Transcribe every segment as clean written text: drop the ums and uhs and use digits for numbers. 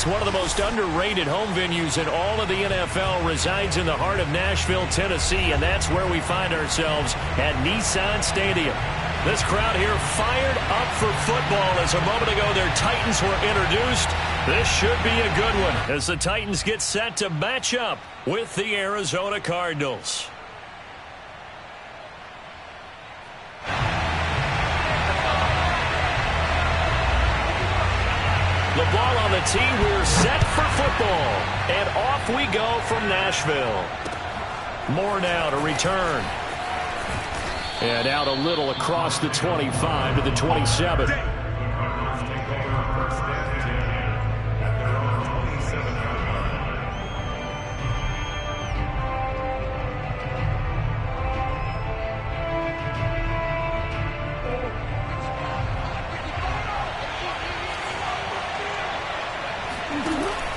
It's one of the most underrated home venues in all of the NFL, resides in the heart of Nashville, Tennessee, and that's where we find ourselves at Nissan Stadium. This crowd here fired up for football as a moment ago their Titans were introduced. This should be a good one as the Titans get set to match up with the Arizona Cardinals. The ball on the tee, we're set for football. And off we go from Nashville. Moore now to return. And out a little across the 25 to the 27.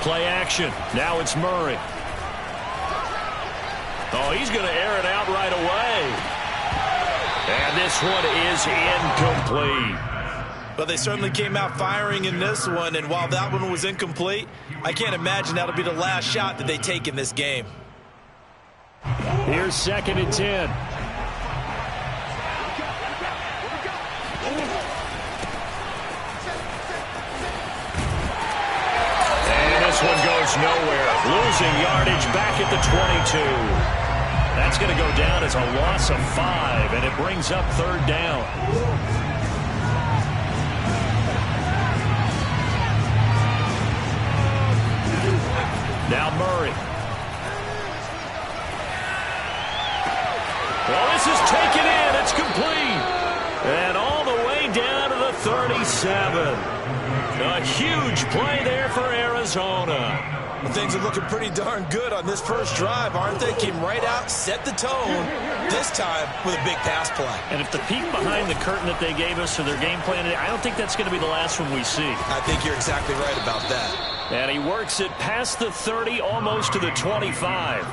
Play action. Now it's Murray. Oh, he's going to air it out right away. And this one is incomplete. But they certainly came out firing in this one, and while that one was incomplete, I can't imagine that'll be the last shot that they take in this game. Here's 2nd and 10. One goes nowhere. Losing yardage back at the 22. That's going to go down as a loss of 5, and it brings up 3rd down. Now Murray. Well, this is taken in. It's complete. And all the way down to the 37. A huge play there for Arizona. Well, things are looking pretty darn good on this first drive, aren't they? Came right out, set the tone, this time with a big pass play. And if the peek behind the curtain that they gave us for their game plan, I don't think that's going to be the last one we see. I think you're exactly right about that. And he works it past the 30, almost to the 25.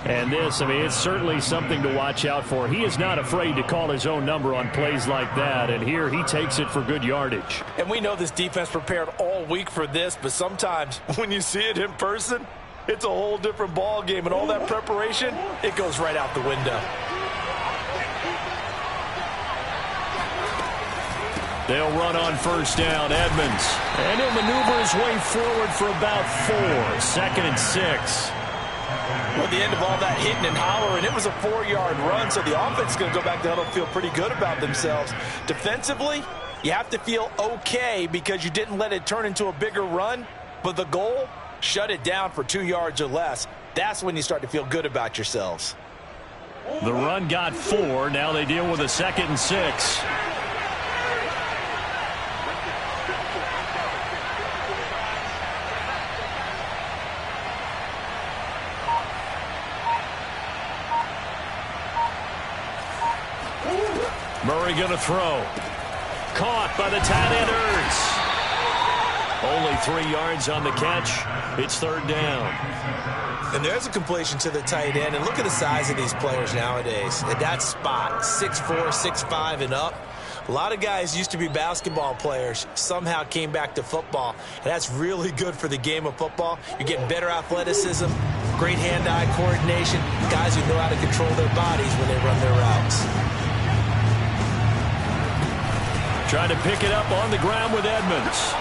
And this, I mean, it's certainly something to watch out for. He is not afraid to call his own number on plays like that, and here he takes it for good yardage. And we know this defense prepared all week for this, but sometimes when you see it in person, it's a whole different ball game, and all that preparation, it goes right out the window. They'll run on 1st down, Edmonds. And he'll maneuver his way forward for about 4. 2nd and 6. Well, at the end of all that hitting and hollering, it was a 4-yard run, so the offense is going to go back down and feel pretty good about themselves. Defensively, you have to feel okay because you didn't let it turn into a bigger run, but the goal, shut it down for 2 yards or less. That's when you start to feel good about yourselves. The run got 4. Now they deal with a 2nd and 6. Murray going to throw. Caught by the tight end, Only 3 yards on the catch. It's 3rd down. And there's a completion to the tight end. And look at the size of these players nowadays. At that spot, 6'4", 6'5", and up. A lot of guys used to be basketball players, somehow came back to football. And that's really good for the game of football. You're getting better athleticism, great hand-eye coordination, guys who know how to control their bodies when they run their routes. Trying to pick it up on the ground with Edmonds.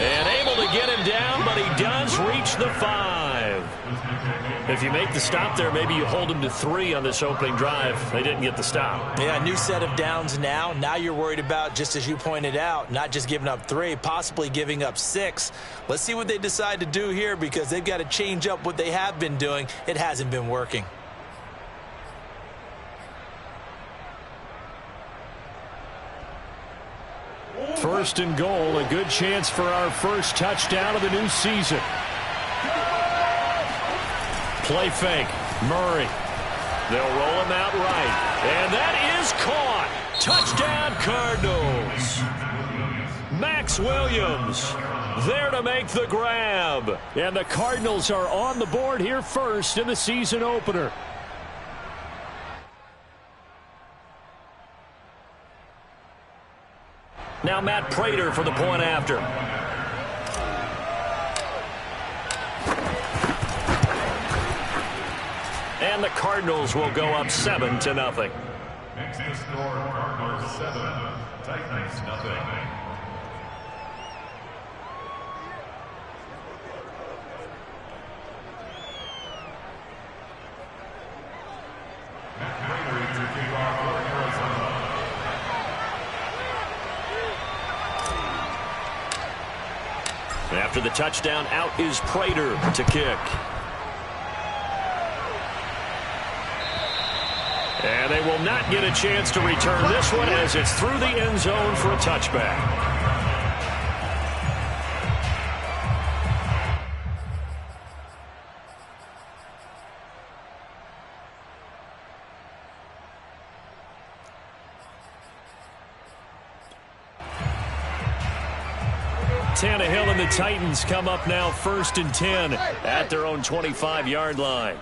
And able to get him down, but he does reach the 5. If you make the stop there, maybe you hold him to 3 on this opening drive. They didn't get the stop. Yeah, new set of downs now. Now you're worried about, just as you pointed out, not just giving up 3, possibly giving up 6. Let's see what they decide to do here because they've got to change up what they have been doing. It hasn't been working. First and goal, a good chance for our first touchdown of the new season. Play fake, Murray. They'll roll him out right. And that is caught. Touchdown, Cardinals. Max Williams there to make the grab. And the Cardinals are on the board here first in the season opener. Now Matt Prater for the point after. And the Cardinals will go up 7-0. Next to score, Cardinals 7, Titans nothing. After the touchdown, out is Prater to kick. And they will not get a chance to return this one as it's through the end zone for a touchback. Tannehill and the Titans come up now 1st and 10 at their own 25-yard line.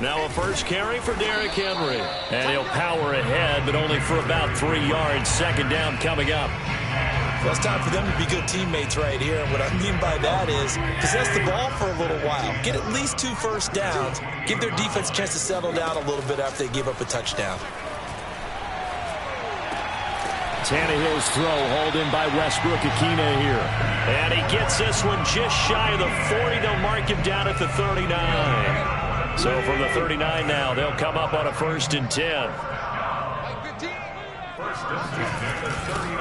Now a first carry for Derrick Henry. And he'll power ahead, but only for about 3 yards. Second down coming up. Well, it's time for them to be good teammates right here. And what I mean by that is possess the ball for a little while. Get at least 2 first downs. Give their defense a chance to settle down a little bit after they give up a touchdown. Tannehill's throw hauled in by Westbrook-Ikhine here. And he gets this one just shy of the 40. They'll mark him down at the 39. So from the 39 now, they'll come up on a 1st and 10.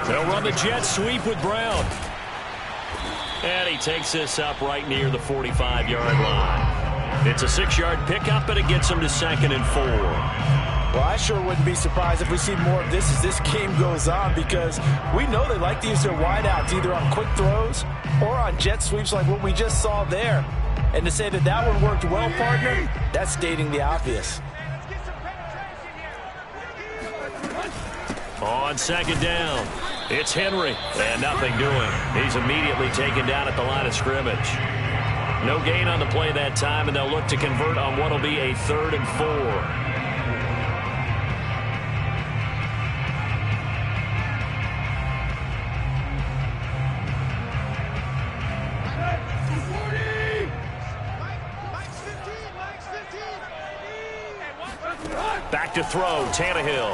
They'll run the jet sweep with Brown. And he takes this up right near the 45-yard line. It's a 6-yard pickup, but it gets him to 2nd and 4. Well, I sure wouldn't be surprised if we see more of this as this game goes on, because we know they like to use their wideouts either on quick throws or on jet sweeps like what we just saw there. And to say that that one worked well, partner, that's stating the obvious. On 2nd down, it's Henry, and nothing doing. He's immediately taken down at the line of scrimmage. No gain on the play that time, and they'll look to convert on what will be a 3rd and 4. Back to throw, Tannehill.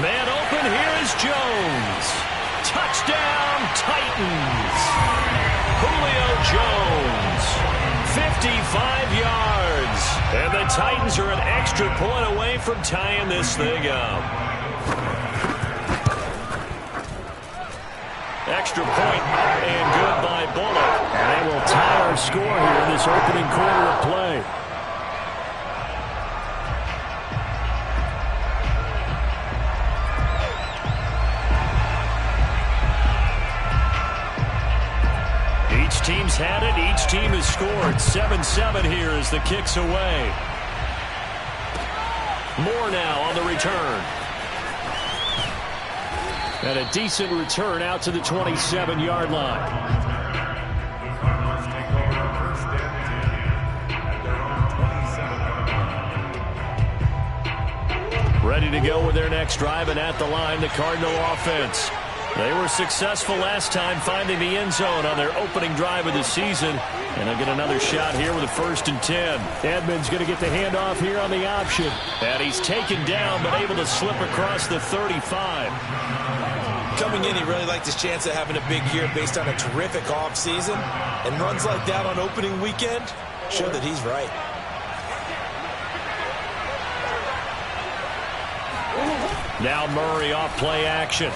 Man open, here is Jones. Touchdown, Titans. Julio Jones, 55 yards. And the Titans are an extra point away from tying this thing up. Extra point up and good by Bullock. And they will tie our score here in this opening quarter of play. Each team's had it. Each team has scored. 7-7 here as the kick's away. Moore now on the return. And a decent return out to the 27-yard line. Ready to go with their next drive, and at the line, the Cardinal offense. They were successful last time finding the end zone on their opening drive of the season. And they'll get another shot here with a 1st and 10. Edmonds going to get the handoff here on the option. And he's taken down, but able to slip across the 35. Coming in, he really liked his chance of having a big year based on a terrific offseason. And runs like that on opening weekend show that he's right. Now Murray off play action.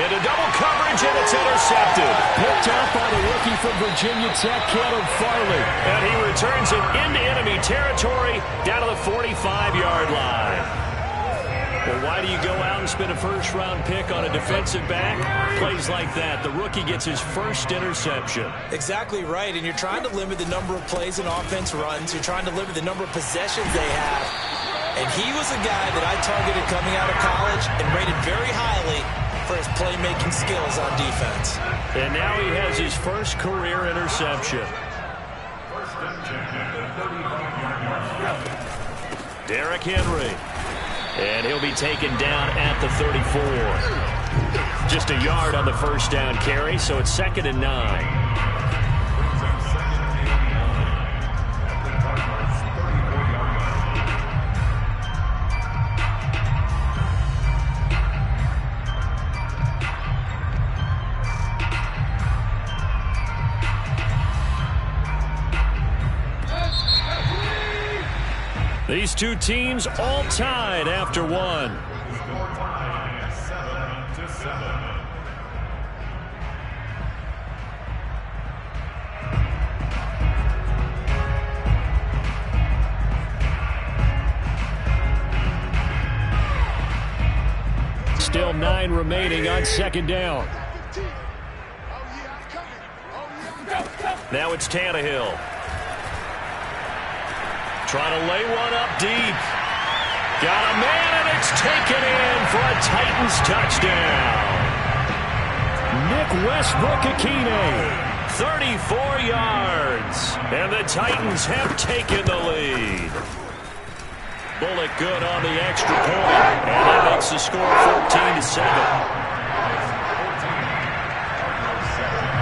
Into double coverage, and it's intercepted. Picked up by the rookie from Virginia Tech, Caleb Farley. And he returns it into enemy territory down to the 45-yard line. Well, why do you go out and spend a first-round pick on a defensive back? Plays like that. The rookie gets his first interception. Exactly right, and you're trying to limit the number of plays an offense runs. You're trying to limit the number of possessions they have. And he was a guy that I targeted coming out of college and rated very highly for his playmaking skills on defense. And now he has his first career interception. Derrick Henry. And he'll be taken down at the 34. Just a yard on the first down carry, so it's 2nd and 9. These two teams all tied after one. Still 9 remaining on 2nd down. Now it's Tannehill. Trying to lay one up deep. Got a man, and it's taken in for a Titans touchdown. Nick Westbrook-Akine, 34 yards. And the Titans have taken the lead. Bullock good on the extra point. And that makes the score 14-7.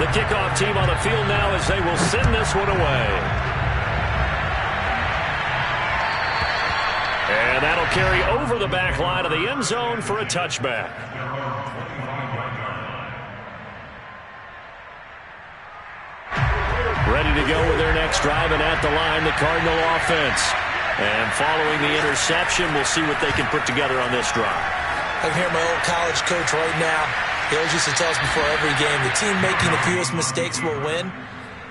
The kickoff team on the field now as they will send this one away. And that'll carry over the back line of the end zone for a touchback. Ready to go with their next drive, and at the line, the Cardinal offense. And following the interception, we'll see what they can put together on this drive. I can hear my old college coach right now. He always used to tell us before every game, the team making the fewest mistakes will win.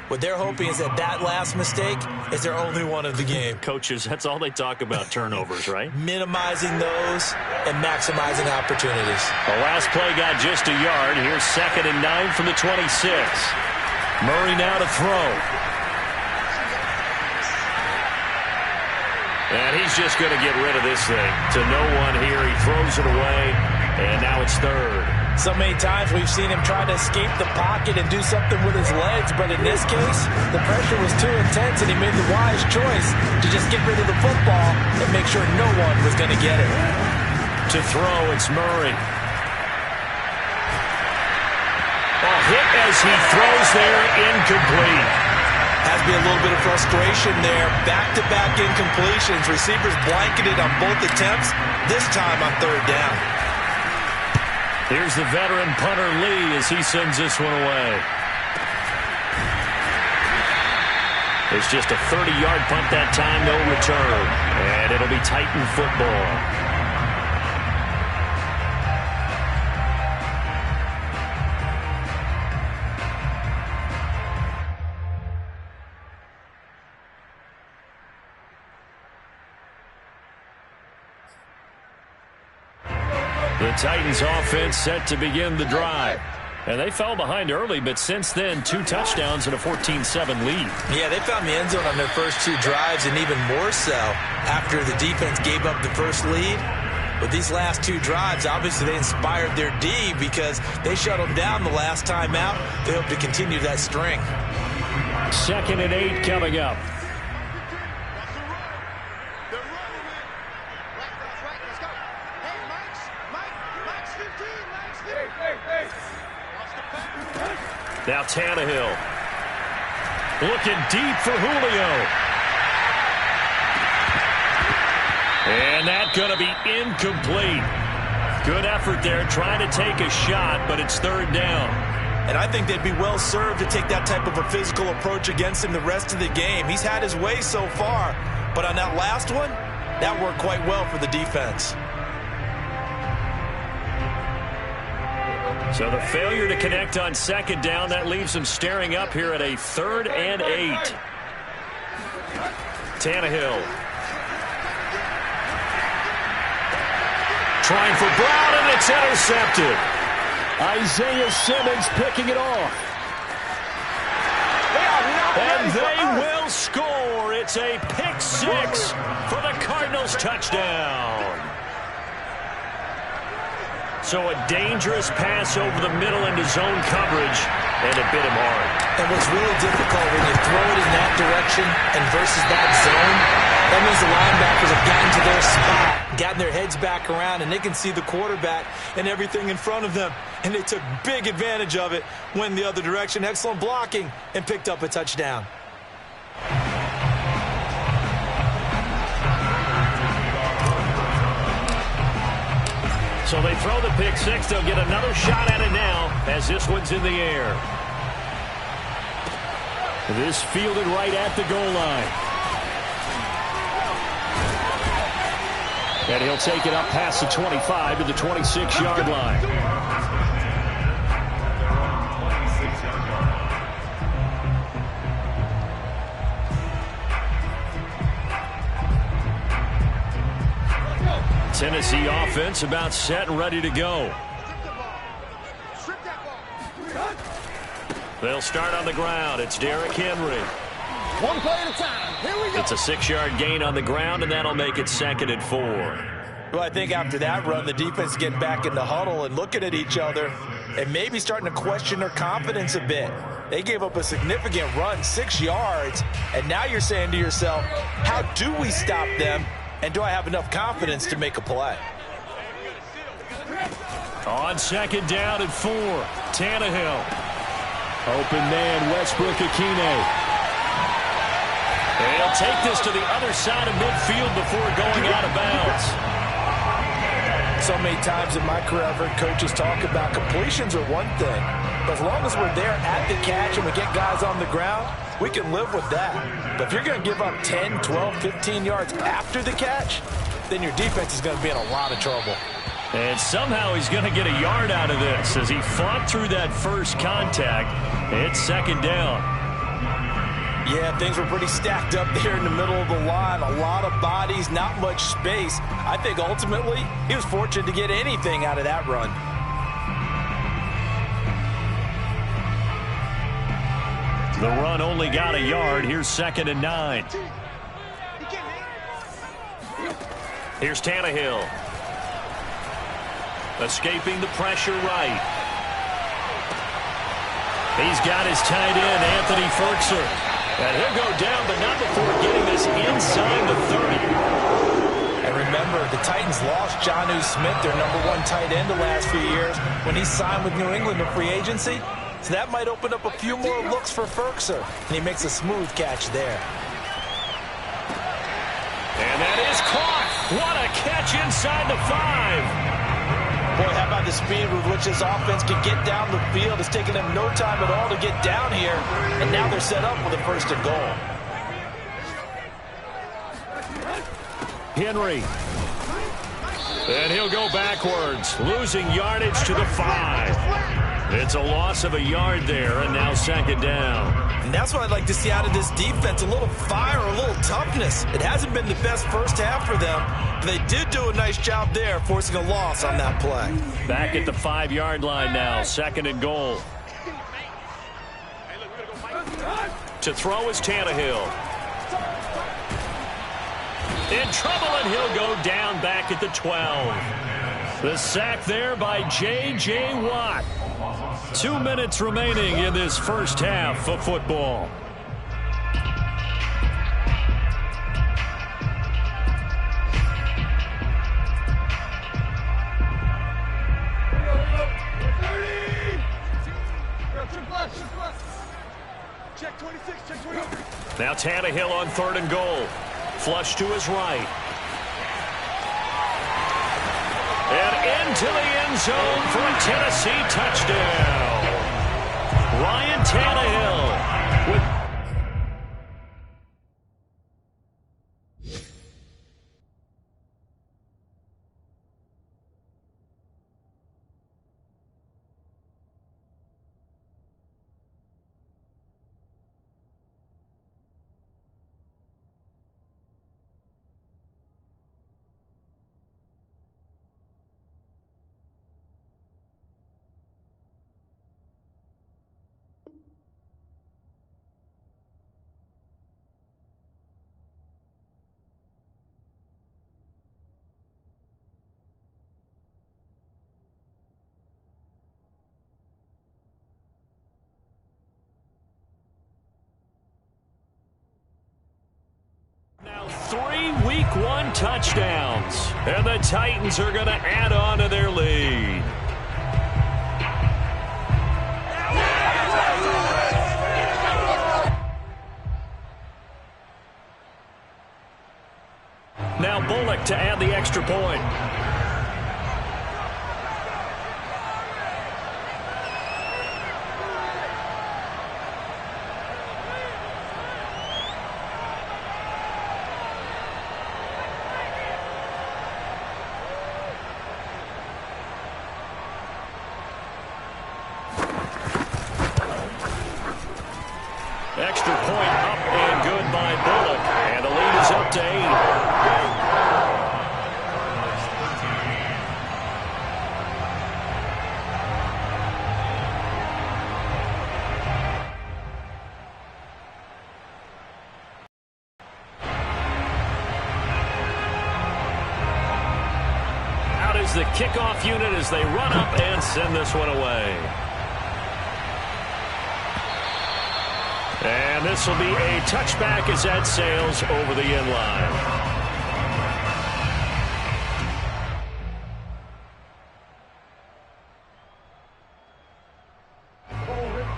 What they're hoping is that last mistake is their only one of the game. Coaches, that's all they talk about, turnovers, right? Minimizing those and maximizing opportunities. The last play got just a yard. Here's 2nd and 9 from the 26. Murray now to throw. And he's just going to get rid of this thing. To no one here. He throws it away, and now it's 3rd. So many times we've seen him try to escape the pocket and do something with his legs, but in this case, the pressure was too intense, and he made the wise choice to just get rid of the football and make sure no one was going to get it. To throw, it's Murray. A hit as he throws there, incomplete. Has to be a little bit of frustration there. Back-to-back incompletions. Receivers blanketed on both attempts, this time on 3rd down. Here's the veteran punter Lee as he sends this one away. It's just a 30-yard punt that time, no return. And it'll be Titan football. The Titans offense set to begin the drive. And they fell behind early, but since then, 2 touchdowns and a 14-7 lead. Yeah, they found the end zone on their first 2 drives, and even more so after the defense gave up the first lead. But these last 2 drives, obviously they inspired their D because they shut them down the last time out. They hope to continue that string. 2nd and 8 coming up. Now Tannehill. Looking deep for Julio. And that's going to be incomplete. Good effort there, trying to take a shot, but it's 3rd down. And I think they'd be well served to take that type of a physical approach against him the rest of the game. He's had his way so far, but on that last one, that worked quite well for the defense. So the failure to connect on 2nd down, that leaves them staring up here at a 3rd and 8. Tannehill. Trying for Brown, and it's intercepted. Isaiah Simmons picking it off. And they will score. It's a pick 6 for the Cardinals touchdown. So a dangerous pass over the middle into zone coverage, and it bit him hard. And what's really difficult when you throw it in that direction and versus that zone, That means the linebackers have gotten to their spot, gotten their heads back around, and they can see the quarterback and everything in front of them. And they took big advantage of it, went the other direction, excellent blocking, and picked up a touchdown. So they throw the pick six. They'll get another shot at it now as this one's in the air. This fielded right at the goal line. And he'll take it up past the 25 to the 26-yard line. Tennessee offense about set and ready to go. They'll start on the ground. It's Derrick Henry. One play at a time. Here we go. It's a 6-yard gain on the ground, and that'll make it 2nd and 4. Well, I think after that run, the defense getting back in the huddle and looking at each other and maybe starting to question their confidence a bit. They gave up a significant run, 6 yards, and now you're saying to yourself, how do we stop them? And do I have enough confidence to make a play? On 2nd down and 4, Tannehill. Open man, Westbrook-Akine. And he'll take this to the other side of midfield before going out of bounds. So many times in my career, I've heard coaches talk about completions are one thing. But as long as we're there at the catch and we get guys on the ground, we can live with that. But if you're going to give up 10, 12, 15 yards after the catch, then your defense is going to be in a lot of trouble. And somehow he's going to get a yard out of this as he fought through that first contact. It's 2nd down. Yeah, things were pretty stacked up there in the middle of the line. A lot of bodies, not much space. I think ultimately he was fortunate to get anything out of that run. The run only got a yard. Here's 2nd and 9. Here's Tannehill. Escaping the pressure right. He's got his tight end, Anthony Ferkser. And he'll go down, but not before getting this inside the 30. And remember, the Titans lost Jonnu Smith, their #1 tight end the last few years, when he signed with New England in free agency. So that might open up a few more looks for Ferkser. And he makes a smooth catch there. And that is caught. What a catch inside the 5. Boy, how about the speed with which this offense can get down the field? It's taken them no time at all to get down here. And now they're set up with a 1st and goal. Henry. And he'll go backwards, losing yardage to the 5. It's a loss of a yard there, and now 2nd down. And that's what I'd like to see out of this defense, a little fire, a little toughness. It hasn't been the best first half for them, but they did do a nice job there, forcing a loss on that play. Back at the 5-yard line now, 2nd and goal. To throw is Tannehill. In trouble, and he'll go down back at the 12. The sack there by J.J. Watt. 2 minutes remaining in this first half of football. Now Tannehill on 3rd and goal. Flush to his right. And into the end zone for a Tennessee touchdown. Ryan Tannehill with 3 Week 1 touchdowns. And the Titans are going to add on to their lead. Now Bullock to add the extra point. Extra point up and good by Bullock. And the lead is up to 8. Out is the kickoff unit as they run up and send this one away. And this will be a touchback as that sails over the end line.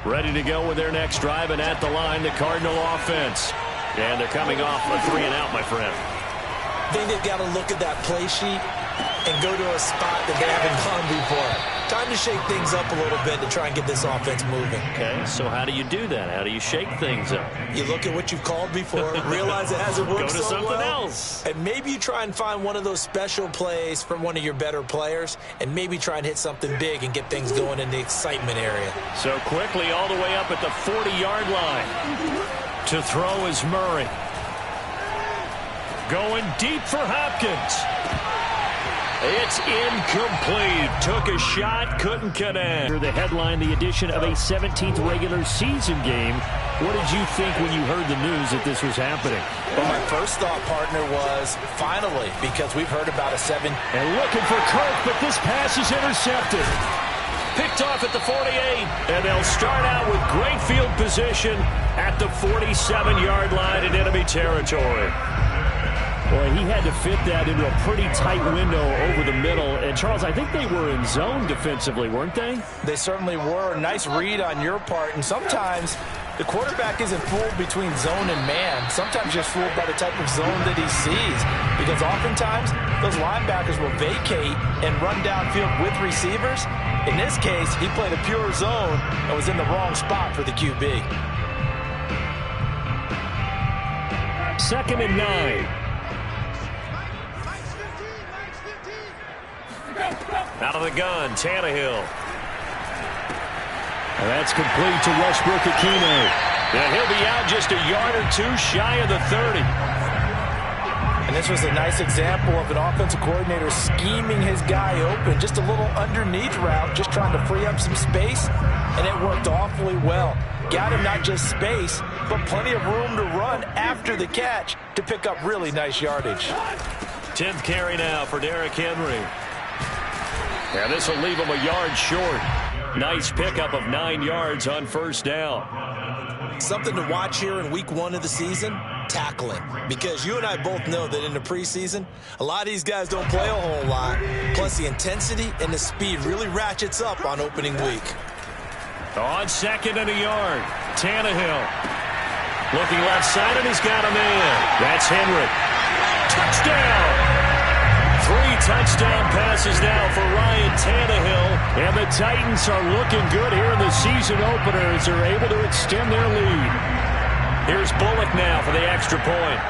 Ready to go with their next drive, and at the line, the Cardinal offense. And they're coming off a 3-and-out, my friend. I think they've got to look at that play sheet and go to a spot that they haven't gone before. Time to shake things up a little bit to try and get this offense moving. Okay, so how do you do that? How do you shake things up? You look at what you've called before, realize it hasn't worked Go to so something well, else. and maybe you try and find one of those special plays from one of your better players, and maybe try and hit something big and get things going in the excitement area. So quickly all the way up at the 40-yard line. To throw is Murray. Going deep for Hopkins. It's incomplete. Took a shot, couldn't connect. The headline, the addition of a 17th regular season game. What did you think when you heard the news that this was happening? Well, my first thought, partner, was finally, because we've heard about a 7. And looking for Kirk, but this pass is intercepted. Picked off at the 48, and they'll start out with great field position at the 47-yard line in enemy territory. Boy, he had to fit that into a pretty tight window over the middle. And, Charles, I think they were in zone defensively, weren't they? They certainly were. Nice read on your part. And sometimes the quarterback isn't fooled between zone and man. Sometimes just fooled by the type of zone that he sees. Because oftentimes, those linebackers will vacate and run downfield with receivers. In this case, he played a pure zone and was in the wrong spot for the QB. 2nd and 9. Out of the gun, Tannehill. And that's complete to Westbrook-Ikhine. And he'll be out just a yard or two shy of the 30. And this was a nice example of an offensive coordinator scheming his guy open. Just a little underneath route, just trying to free up some space. And it worked awfully well. Got him not just space, but plenty of room to run after the catch to pick up really nice yardage. 10th carry now for Derrick Henry. And this will leave him a yard short. Nice pickup of 9 yards on first down. Something to watch here in week 1 of the season, tackling. Because you and I both know that in the preseason, a lot of these guys don't play a whole lot. Plus the intensity and the speed really ratchets up on opening week. On 2nd and a yard, Tannehill. Looking left side, and he's got a man. That's Henry. Touchdown! 3 touchdown passes now for Ryan Tannehill. And the Titans are looking good here in the season opener as they're able to extend their lead. Here's Bullock now for the extra point.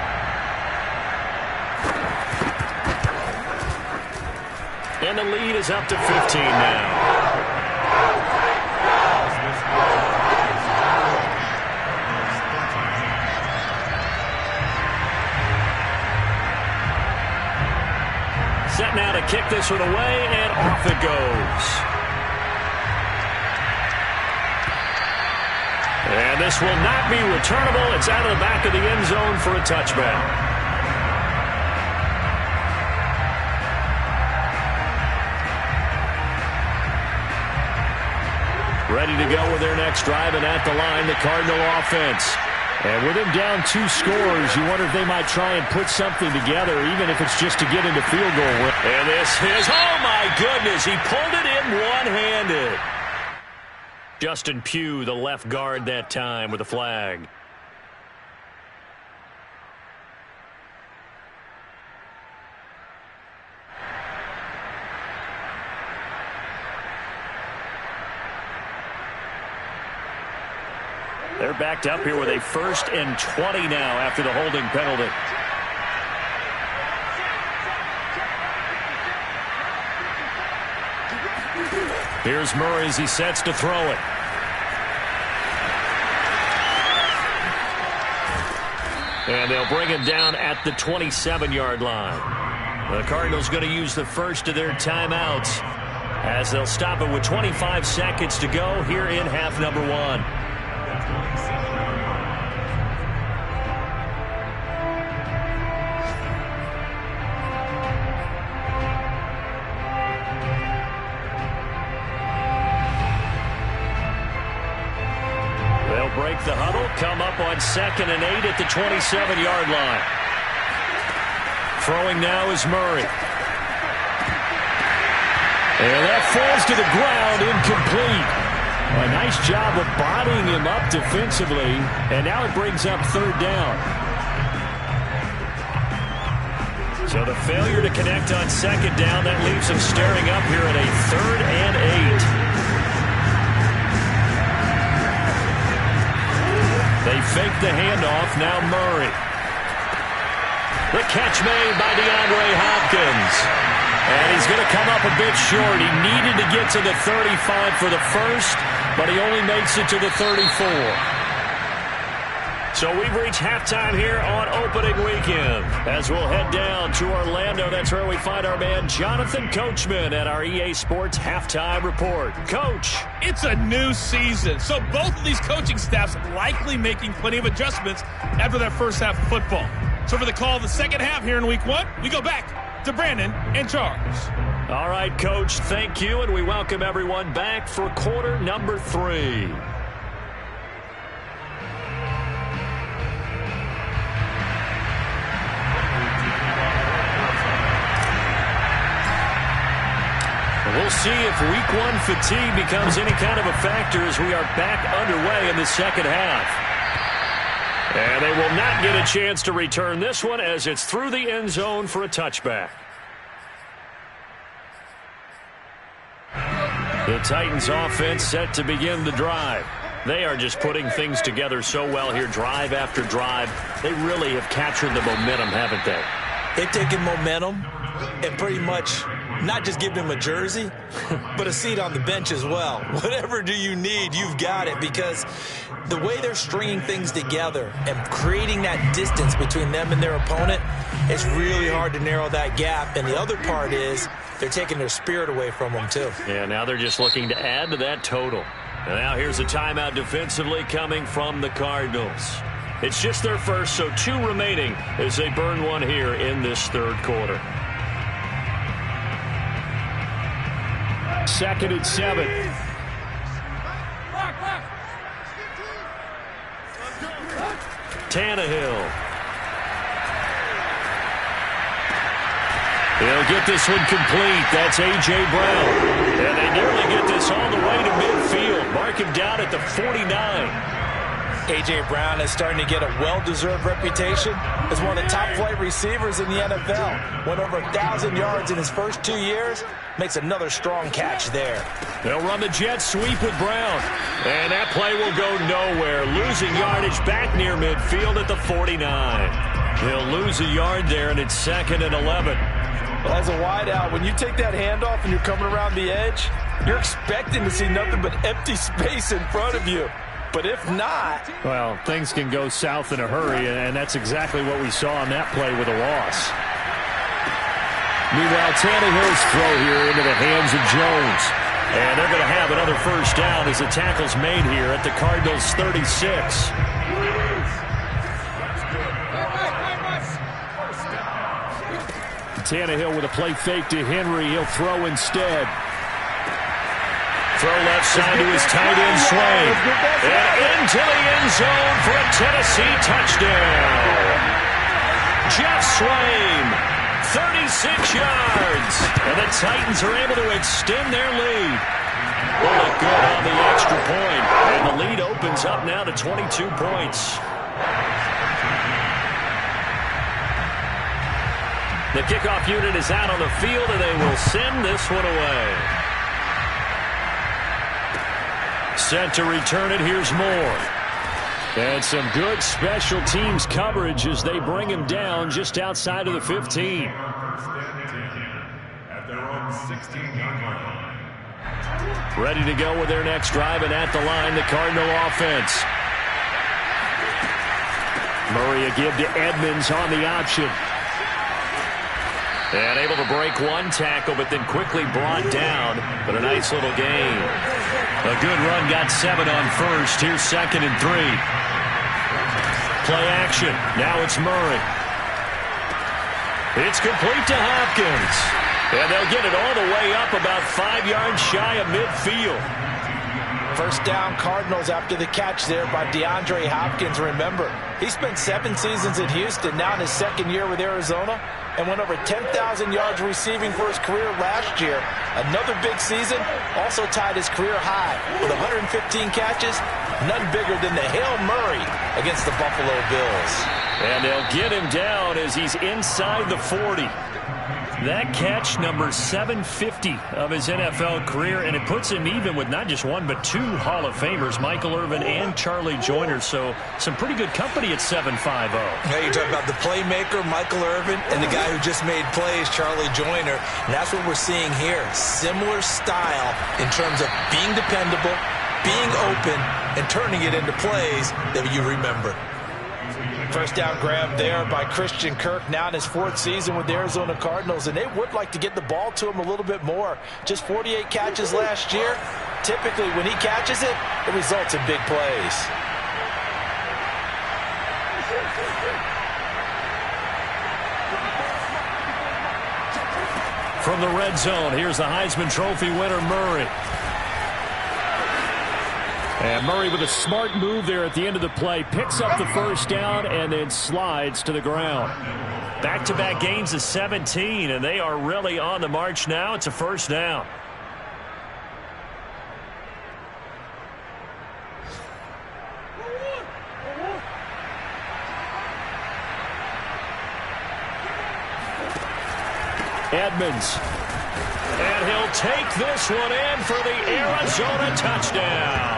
And the lead is up to 15 now. Set now to kick this one away, and off it goes. And this will not be returnable. It's out of the back of the end zone for a touchback. Ready to go with their next drive, and at the line, the Cardinal offense. And with him down 2 scores, you wonder if they might try and put something together, even if it's just to get into field goal range. And this is, oh my goodness, he pulled it in one-handed. Justin Pugh, the left guard that time with a flag. They're backed up here with a 1st and 20 now after the holding penalty. Here's Murray as he sets to throw it. And they'll bring him down at the 27-yard line. The Cardinals going to use the first of their timeouts as they'll stop it with 25 seconds to go here in half number 1. Break the huddle, come up on 2nd and 8 at the 27-yard line. Throwing now is Murray. And that falls to the ground, incomplete. A nice job of bodying him up defensively, and now it brings up 3rd down. So the failure to connect on 2nd down, that leaves him staring up here at a 3rd and 8. They fake the handoff, now Murray. The catch made by DeAndre Hopkins. And he's going to come up a bit short. He needed to get to the 35 for the first, but he only makes it to the 34. So we've reached halftime here on opening weekend. As we'll head down to Orlando, that's where we find our man Jonathan Coachman at our EA Sports Halftime Report. Coach. It's a new season, so both of these coaching staffs likely making plenty of adjustments after that first half of football. So for the call of the second half here in week 1, we go back to Brandon and Charles. All right, Coach, thank you, and we welcome everyone back for quarter number 3. We'll see if week 1 fatigue becomes any kind of a factor as we are back underway in the second half. And they will not get a chance to return this one as it's through the end zone for a touchback. The Titans offense set to begin the drive. They are just putting things together so well here, drive after drive. They really have captured the momentum, haven't they? They've taken momentum and pretty much not just give him a jersey, but a seat on the bench as well. Whatever do you need, you've got it, because the way they're stringing things together and creating that distance between them and their opponent, it's really hard to narrow that gap. And the other part is they're taking their spirit away from them, too. Yeah, now they're just looking to add to that total. And now here's a timeout defensively coming from the Cardinals. It's just their first, so 2 remaining as they burn one here in this third quarter. 2nd and 7. Tannehill. He'll get this one complete. That's A.J. Brown. And they nearly get this all the way to midfield. Mark him down at the 49. A.J. Brown is starting to get a well-deserved reputation as one of the top-flight receivers in the NFL. Went over 1,000 yards in his first 2 years. Makes another strong catch there. They'll run the jet sweep with Brown. And that play will go nowhere. Losing yardage back near midfield at the 49. They'll lose a yard there, and it's 2nd and 11. Well, as a wideout, when you take that handoff and you're coming around the edge, you're expecting to see nothing but empty space in front of you. But if not... well, things can go south in a hurry, and that's exactly what we saw on that play with a loss. Meanwhile, Tannehill's throw here into the hands of Jones. And they're going to have another first down as the tackle's made here at the Cardinals' 36. Tannehill with a play fake to Henry. He'll throw instead. Throw left side to his tight end, Swain. And into the end zone for a Tennessee touchdown. Jeff Swain, 36 yards. And the Titans are able to extend their lead. Well, it good on the extra point. And the lead opens up now to 22 points. The kickoff unit is out on the field, and they will send this one away. Set to return it. Here's Moore. And some good special teams coverage as they bring him down just outside of the 15. At their own 16-yard line. Ready to go with their next drive, and at the line, the Cardinal offense. Murray a give to Edmonds on the option. And able to break one tackle, but then quickly brought down. But a nice little gain. A good run, got 7 on first. Here's 2nd and 3. Play action. Now it's Murray. It's complete to Hopkins. And they'll get it all the way up about 5 yards shy of midfield. First down, Cardinals after the catch there by DeAndre Hopkins. Remember, he spent 7 seasons at Houston, now in his 2nd year with Arizona, and went over 10,000 yards receiving for his career last year. Another big season, also tied his career high with 115 catches, none bigger than the Hail Murray against the Buffalo Bills. And they'll get him down as he's inside the 40. That catch, number 750 of his NFL career, and it puts him even with not just one but 2 Hall of Famers, Michael Irvin and Charlie Joyner. So some pretty good company at 750. Now you're talking about the playmaker, Michael Irvin, and the guy who just made plays, Charlie Joyner. And that's what we're seeing here. Similar style in terms of being dependable, being open, and turning it into plays that you remember. First down grab there by Christian Kirk, now in his 4th season with the Arizona Cardinals, and they would like to get the ball to him a little bit more. Just 48 catches last year. Typically, when he catches it, it results in big plays. From the red zone, here's the Heisman Trophy winner, Murray. And Murray with a smart move there at the end of the play. Picks up the first down and then slides to the ground. Back-to-back gains of 17, and they are really on the march now. It's a first down. Edmonds. And he'll take this one in for the Arizona touchdown.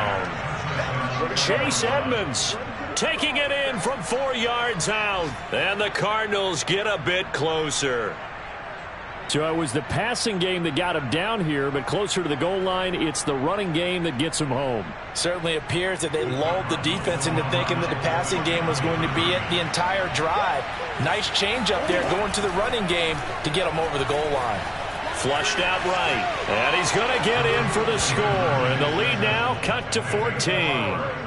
Chase Edmonds taking it in from 4 yards out. And the Cardinals get a bit closer. So it was the passing game that got him down here, but closer to the goal line, it's the running game that gets him home. Certainly appears that they lulled the defense into thinking that the passing game was going to be it the entire drive. Nice change up there going to the running game to get him over the goal line. Flushed out right, and he's going to get in for the score, and the lead now cut to 14.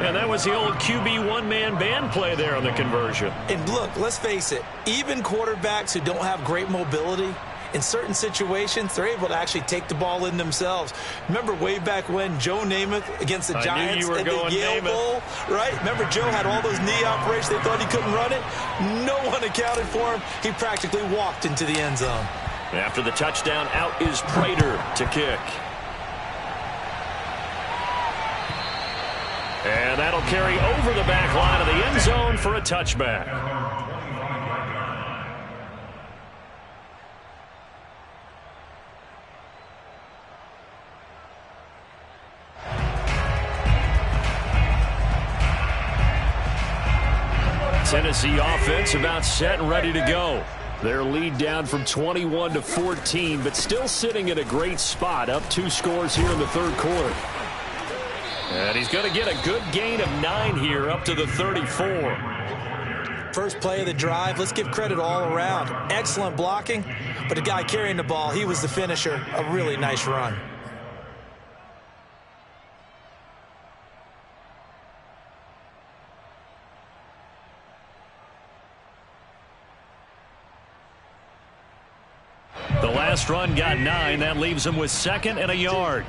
And that was the old QB one-man band play there on the conversion. And look, let's face it, even quarterbacks who don't have great mobility, in certain situations, they're able to actually take the ball in themselves. Remember way back when Joe Namath against the Giants at the Yale Bowl, right? Remember Joe had all those knee operations. They thought he couldn't run it. No one accounted for him. He practically walked into the end zone. After the touchdown, out is Prater to kick. And that'll carry over the back line of the end zone for a touchback. Tennessee offense about set and ready to go. Their lead down from 21 to 14, but still sitting in a great spot, up 2 scores here in the 3rd quarter. And he's going to get a good gain of 9 here, up to the 34. First play of the drive, let's give credit all around. Excellent blocking, but the guy carrying the ball, he was the finisher. A really nice run. The last run got 9. That leaves him with 2nd and a yard.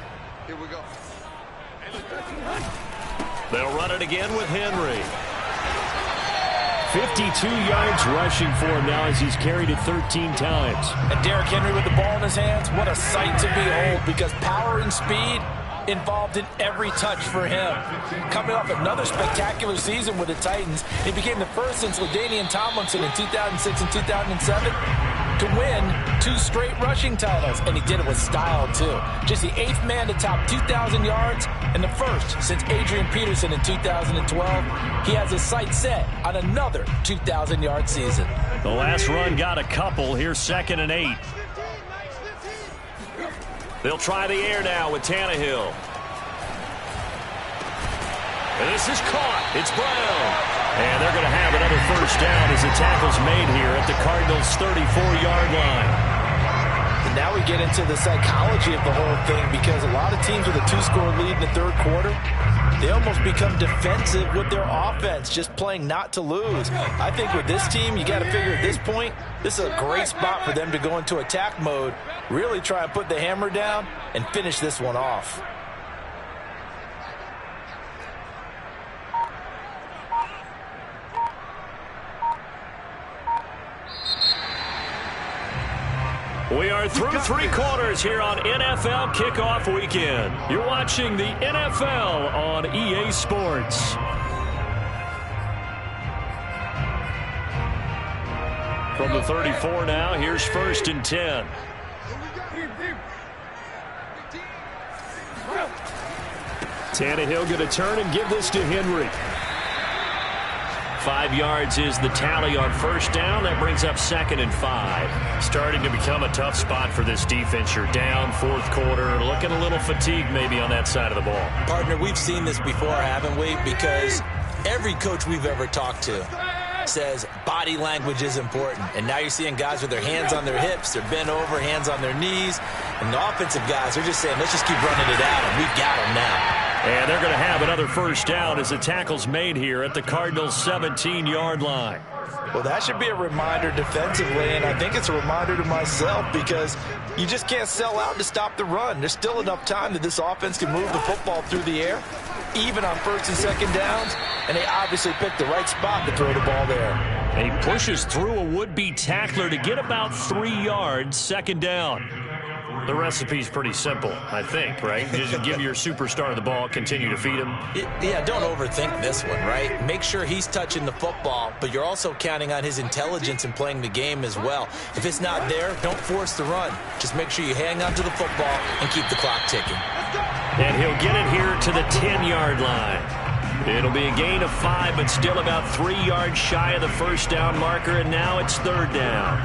Here we go. They'll run it again with Henry. 52 yards rushing for him now as he's carried it 13 times. And Derrick Henry with the ball in his hands, what a sight to behold, because power and speed involved in every touch for him. Coming off another spectacular season with the Titans, he became the first since LaDainian Tomlinson in 2006 and 2007 to win 2 straight rushing titles, and he did it with style too. Just the 8th man to top 2,000 yards and the first since Adrian Peterson in 2012. He has his sights set on another 2,000-yard season. The last run got a couple. Here's 2nd and 8. They'll try the air now with Tannehill. And this is caught. It's Brown. And they're going to have another first down as the tackle's made here at the Cardinals' 34-yard line. And now we get into the psychology of the whole thing, because a lot of teams with a 2-score lead in the 3rd quarter, they almost become defensive with their offense, just playing not to lose. I think with this team, you got to figure at this point, this is a great spot for them to go into attack mode, really try and put the hammer down and finish this one off. We are through 3 quarters here on NFL Kickoff Weekend. You're watching the NFL on EA Sports. From the 34 now, here's 1st and 10. Tannehill going to turn and give this to Henry. 5 yards is the tally on first down. That brings up 2nd and 5. Starting to become a tough spot for this defense. You're down 4th quarter. Looking a little fatigued maybe on that side of the ball. Partner, we've seen this before, haven't we? Because every coach we've ever talked to says body language is important. And now you're seeing guys with their hands on their hips, they're bent over, hands on their knees. And the offensive guys are just saying, let's just keep running it out, and we've got them now. And they're going to have another first down as the tackle's made here at the Cardinals' 17-yard line. Well, that should be a reminder defensively, and I think it's a reminder to myself, because you just can't sell out to stop the run. There's still enough time that this offense can move the football through the air, even on 1st and 2nd downs, and they obviously picked the right spot to throw the ball there. And he pushes through a would-be tackler to get about 3 yards, 2nd down. The recipe's pretty simple, I think, right? Just give your superstar the ball, continue to feed him. Yeah, don't overthink this one, right? Make sure he's touching the football, but you're also counting on his intelligence in playing the game as well. If it's not there, don't force the run. Just make sure you hang on to the football and keep the clock ticking. And he'll get it here to the 10-yard line. It'll be a gain of 5, but still about 3 yards shy of the first down marker, and now it's 3rd down.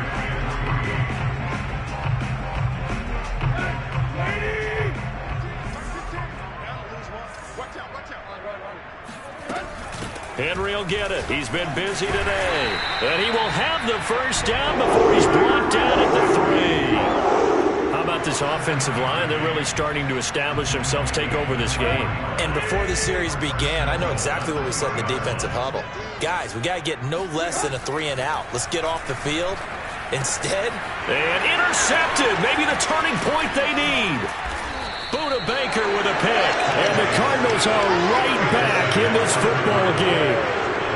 Henry will get it. He's been busy today. And he will have the first down before he's brought down at the 3. How about this offensive line? They're really starting to establish themselves, take over this game. And before the series began, I know exactly what we said in the defensive huddle. Guys, we got to get no less than a 3 and out. Let's get off the field. Instead, and intercepted. Maybe the turning point they need. Buda Baker with a pick. And the Cardinals are right back in this football game.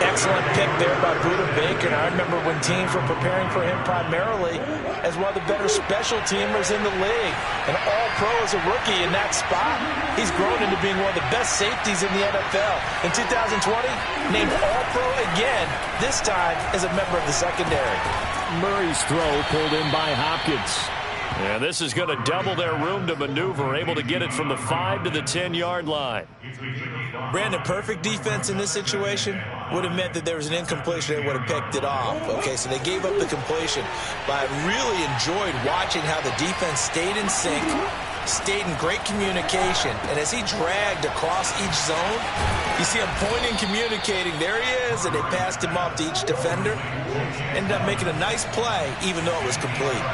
Excellent pick there by Buda Baker. And I remember when teams were preparing for him primarily as one of the better special teamers in the league. An all-pro as a rookie in that spot. He's grown into being one of the best safeties in the NFL. In 2020, named all-pro again, this time as a member of the secondary. Murray's throw pulled in by Hopkins. And this is going to double their room to maneuver, able to get it from the 5 to the 10-yard line. Brandon, perfect defense in this situation would have meant that there was an incompletion. They would have picked it off. Okay, so they gave up the completion. But I really enjoyed watching how the defense stayed in sync, stayed in great communication. And as he dragged across each zone, you see him pointing, communicating. There he is, and they passed him off to each defender. Ended up making a nice play, even though it was complete.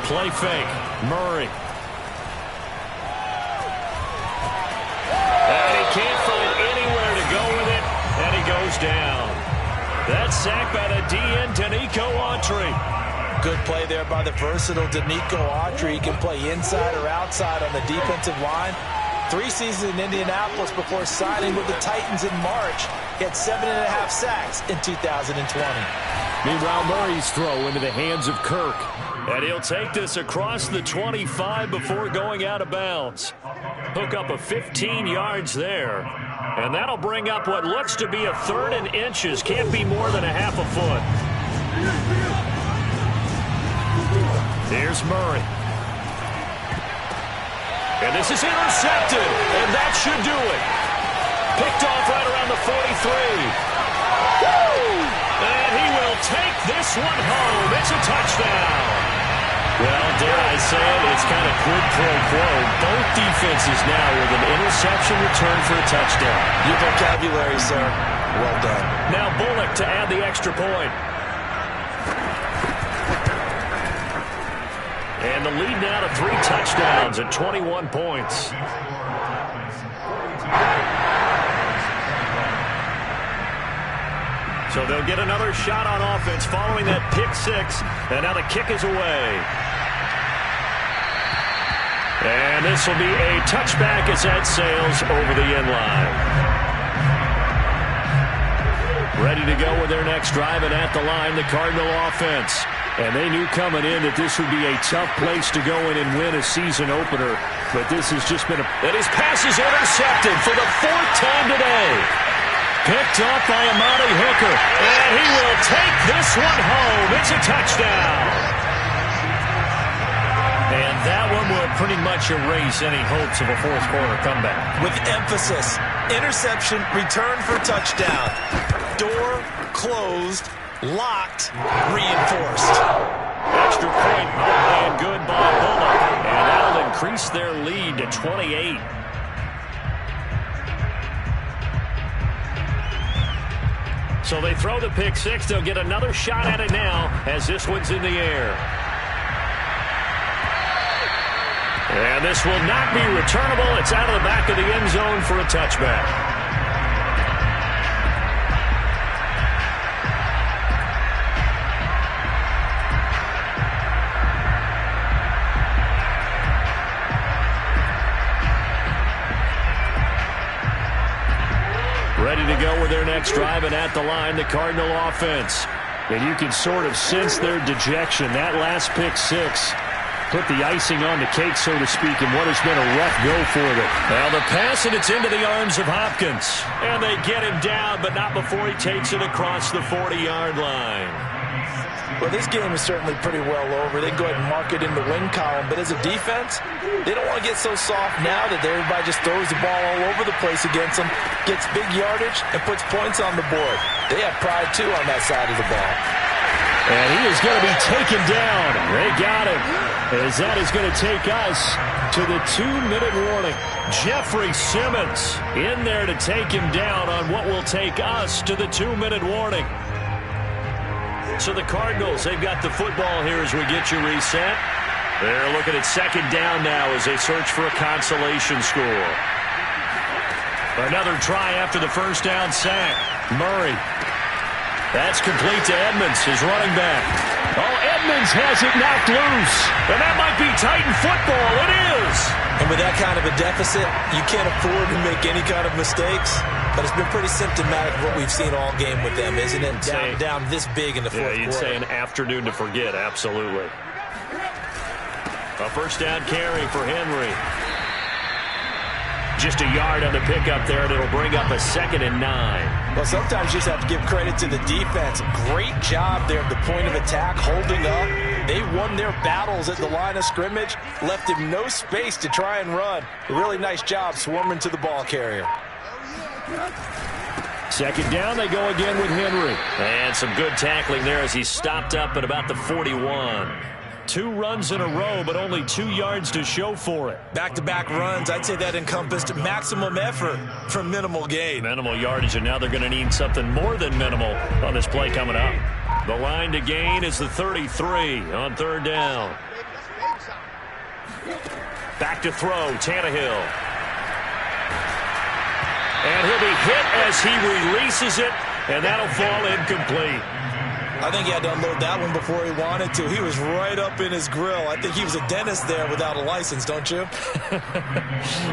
Play fake. Murray. And he can't find anywhere to go with it, and he goes down. That's sacked by the DN, Danico Autry. Good play there by the versatile Danico Autry. He can play inside or outside on the defensive line. 3 seasons in Indianapolis before signing with the Titans in March. He had 7.5 sacks in 2020. Meanwhile, Murray's throw into the hands of Kirk. And he'll take this across the 25 before going out of bounds. Hook up a 15 yards there. And that'll bring up what looks to be a 3rd and inches. Can't be more than a half a foot. Here's Murray. And this is intercepted. And that should do it. Picked off right around the 43. And he will take this one home. It's a touchdown. Well, dare I say it, it's kind of quid pro quo. Both defenses now with an interception return for a touchdown. Your vocabulary, sir. Well done. Now Bullock to add the extra point. And the lead now to 3 touchdowns at 21 points. So they'll get another shot on offense following that pick 6. And now the kick is away. And this will be a touchback as that sails over the end line. Ready to go with their next drive, and at the line, the Cardinal offense. And they knew coming in that this would be a tough place to go in and win a season opener. But this has just been and his pass is intercepted for the 4th time today. Picked up by Amani Hooker. And he will take this one home. It's a touchdown. And that one will pretty much erase any hopes of a 4th quarter comeback. With emphasis, interception, return for touchdown. Door closed, locked, reinforced. Extra point up and good by Bullock. And that'll increase their lead to 28. So they throw the pick 6. They'll get another shot at it now as this one's in the air. And this will not be returnable. It's out of the back of the end zone for a touchback. Ready to go with their next drive, and at the line, the Cardinal offense. And you can sort of sense their dejection. That last pick 6 put the icing on the cake, so to speak, in what has been a rough go for them. Now the pass, and it's into the arms of Hopkins. And they get him down, but not before he takes it across the 40-yard line. Well, this game is certainly pretty well over. They can go ahead and mark it in the win column. But as a defense, they don't want to get so soft now that everybody just throws the ball all over the place against them, gets big yardage, and puts points on the board. They have pride, too, on that side of the ball. And he is going to be taken down. They got him. As that is going to take us to the 2-minute warning. Jeffrey Simmons in there to take him down on what will take us to the 2-minute warning. So the Cardinals, they've got the football here as we get you reset. They're looking at 2nd down now as they search for a consolation score. Another try after the 1st down sack. Murray. That's complete to Edmonds, his running back. Oh, Edmonds has it knocked loose. And that might be Titan football. It is. And with that kind of a deficit, you can't afford to make any kind of mistakes. But it's been pretty symptomatic of what we've seen all game with them, isn't it? Down this big in the 4th quarter. You'd say an afternoon to forget, absolutely. A 1st down carry for Henry. Just a yard on the pickup there, and it'll bring up a 2nd and 9. Well, sometimes you just have to give credit to the defense. Great job there at the point of attack, holding up. They won their battles at the line of scrimmage, left him no space to try and run. A really nice job swarming to the ball carrier. 2nd down, they go again with Henry. And some good tackling there as he stopped up at about the 41. 2 runs in a row, but only 2 yards to show for it. Back-to-back runs, I'd say that encompassed maximum effort for minimal gain. Minimal yardage, and now they're going to need something more than minimal on this play coming up. The line to gain is the 33 on 3rd down. Back to throw, Tannehill. And he'll be hit as he releases it, and that'll fall incomplete. I think he had to unload that one before he wanted to. He was right up in his grill. I think he was a dentist there without a license, don't you?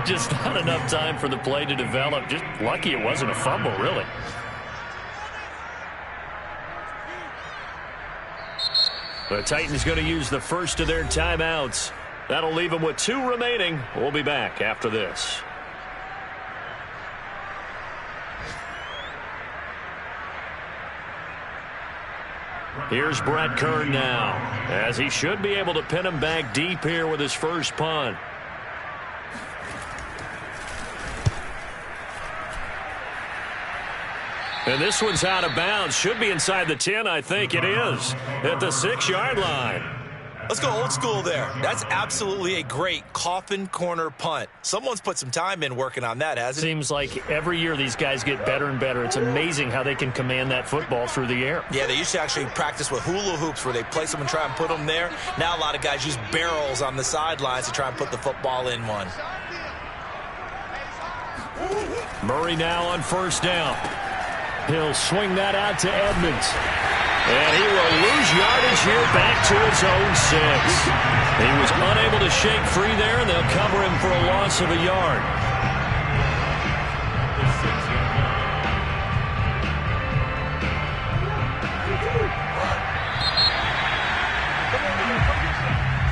Just not enough time for the play to develop. Just lucky it wasn't a fumble, really. The Titans going to use the first of their timeouts. That'll leave them with 2 remaining. We'll be back after this. Here's Brett Kern now, as he should be able to pin him back deep here with his first punt. And this one's out of bounds. Should be inside the 10, I think it is, at the 6-yard line. Let's go old school there. That's absolutely a great coffin corner punt. Someone's put some time in working on that, hasn't it? Seems like every year these guys get better and better. It's amazing how they can command that football through the air. Yeah, they used to actually practice with hula hoops where they place them and try and put them there. Now a lot of guys use barrels on the sidelines to try and put the football in one. Murray now on first down. He'll swing that out to Edmonds. And he will lose yardage here back to his own 6. He was unable to shake free there, and they'll cover him for a loss of a yard.